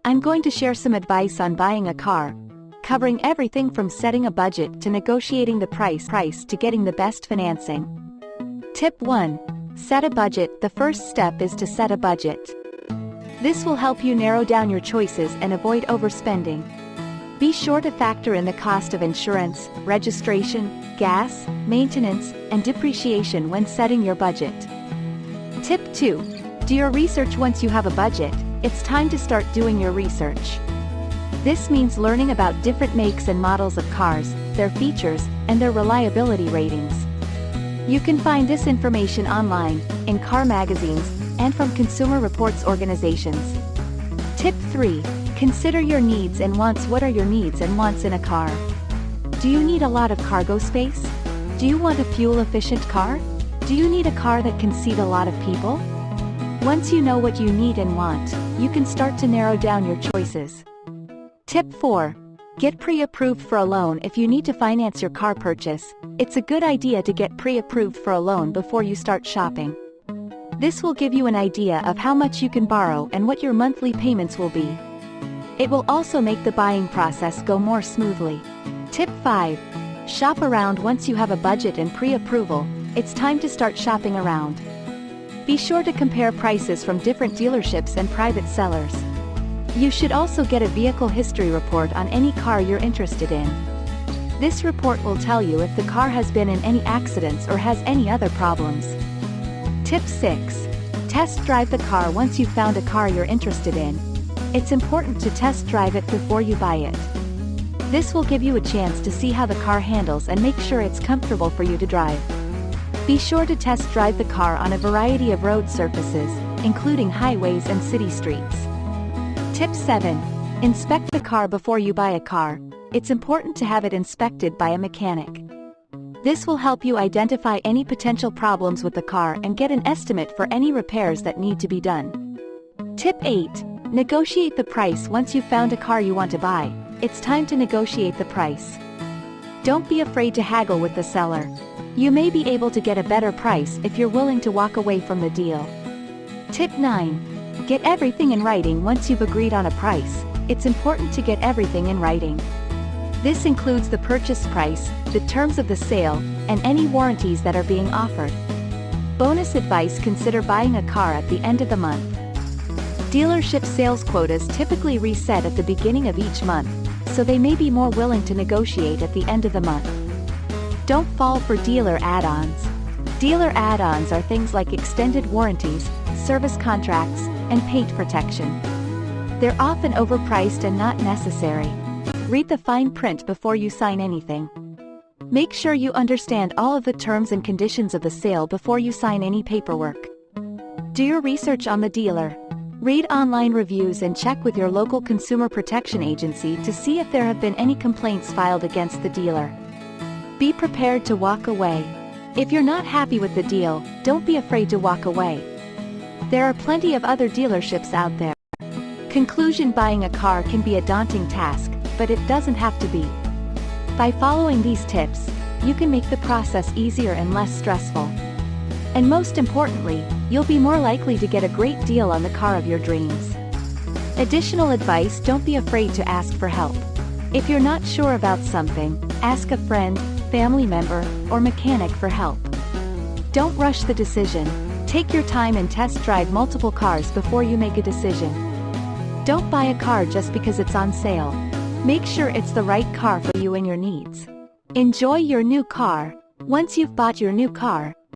I'm going to share some advice on buying a car, covering everything from setting a budget to negotiating the price to getting the best financing. Tip 1. Set a budget. The first step is to set a budget. This will help you narrow down your choices and avoid overspending. Be sure to factor in the cost of insurance, registration, gas, maintenance, and depreciation when setting your budget. Tip 2. Do your research. Once you have a budget, it's time to start doing your research. This means learning about different makes and models of cars, their features, and their reliability ratings. You can find this information online, in car magazines, and from consumer reports organizations. Tip 3. Consider your needs and wants. What are your needs and wants in a car? Do you need a lot of cargo space? Do you want a fuel-efficient car? Do you need a car that can seat a lot of people? Once you know what you need and want, you can start to narrow down your choices. Tip 4. Get pre-approved for a loan. If you need to finance your car purchase, it's a good idea to get pre-approved for a loan before you start shopping. This will give you an idea of how much you can borrow and what your monthly payments will be. It will also make the buying process go more smoothly. Tip 5. Shop around. Once you have a budget and pre-approval, it's time to start shopping around. Be sure to compare prices from different dealerships and private sellers. You should also get a vehicle history report on any car you're interested in. This report will tell you if the car has been in any accidents or has any other problems. Tip 6. Test drive the car. Once you've found a car you're interested in, it's important to test drive it before you buy it. This will give you a chance to see how the car handles and make sure it's comfortable for you to drive. Be sure to test drive the car on a variety of road surfaces, including highways and city streets. Tip 7. Inspect the car before you buy a car. It's important to have it inspected by a mechanic. This will help you identify any potential problems with the car and get an estimate for any repairs that need to be done. Tip 8. Negotiate the price. Once you've found a car you want to buy, it's time to negotiate the price. Don't be afraid to haggle with the seller. You may be able to get a better price if you're willing to walk away from the deal. Tip 9. Get everything in writing. Once you've agreed on a price, it's important to get everything in writing. This includes the purchase price, the terms of the sale, and any warranties that are being offered. Bonus advice: consider buying a car at the end of the month. Dealership sales quotas typically reset at the beginning of each month, so they may be more willing to negotiate at the end of the month. Don't fall for dealer add-ons. Dealer add-ons are things like extended warranties, service contracts, and paint protection. They're often overpriced and not necessary. Read the fine print before you sign anything. Make sure you understand all of the terms and conditions of the sale before you sign any paperwork. Do your research on the dealer. Read online reviews and check with your local consumer protection agency to see if there have been any complaints filed against the dealer. Be prepared to walk away. If you're not happy with the deal, don't be afraid to walk away. There are plenty of other dealerships out there. Conclusion: buying a car can be a daunting task, but it doesn't have to be. By following these tips, you can make the process easier and less stressful. And most importantly, you'll be more likely to get a great deal on the car of your dreams. Additional advice: don't be afraid to ask for help. If you're not sure about something, ask a friend, family member, or mechanic for help. Don't rush the decision. Take your time and test drive multiple cars before you make a decision. Don't buy a car just because it's on sale. Make sure it's the right car for you and your needs. Enjoy your new car. Once you've bought your new car,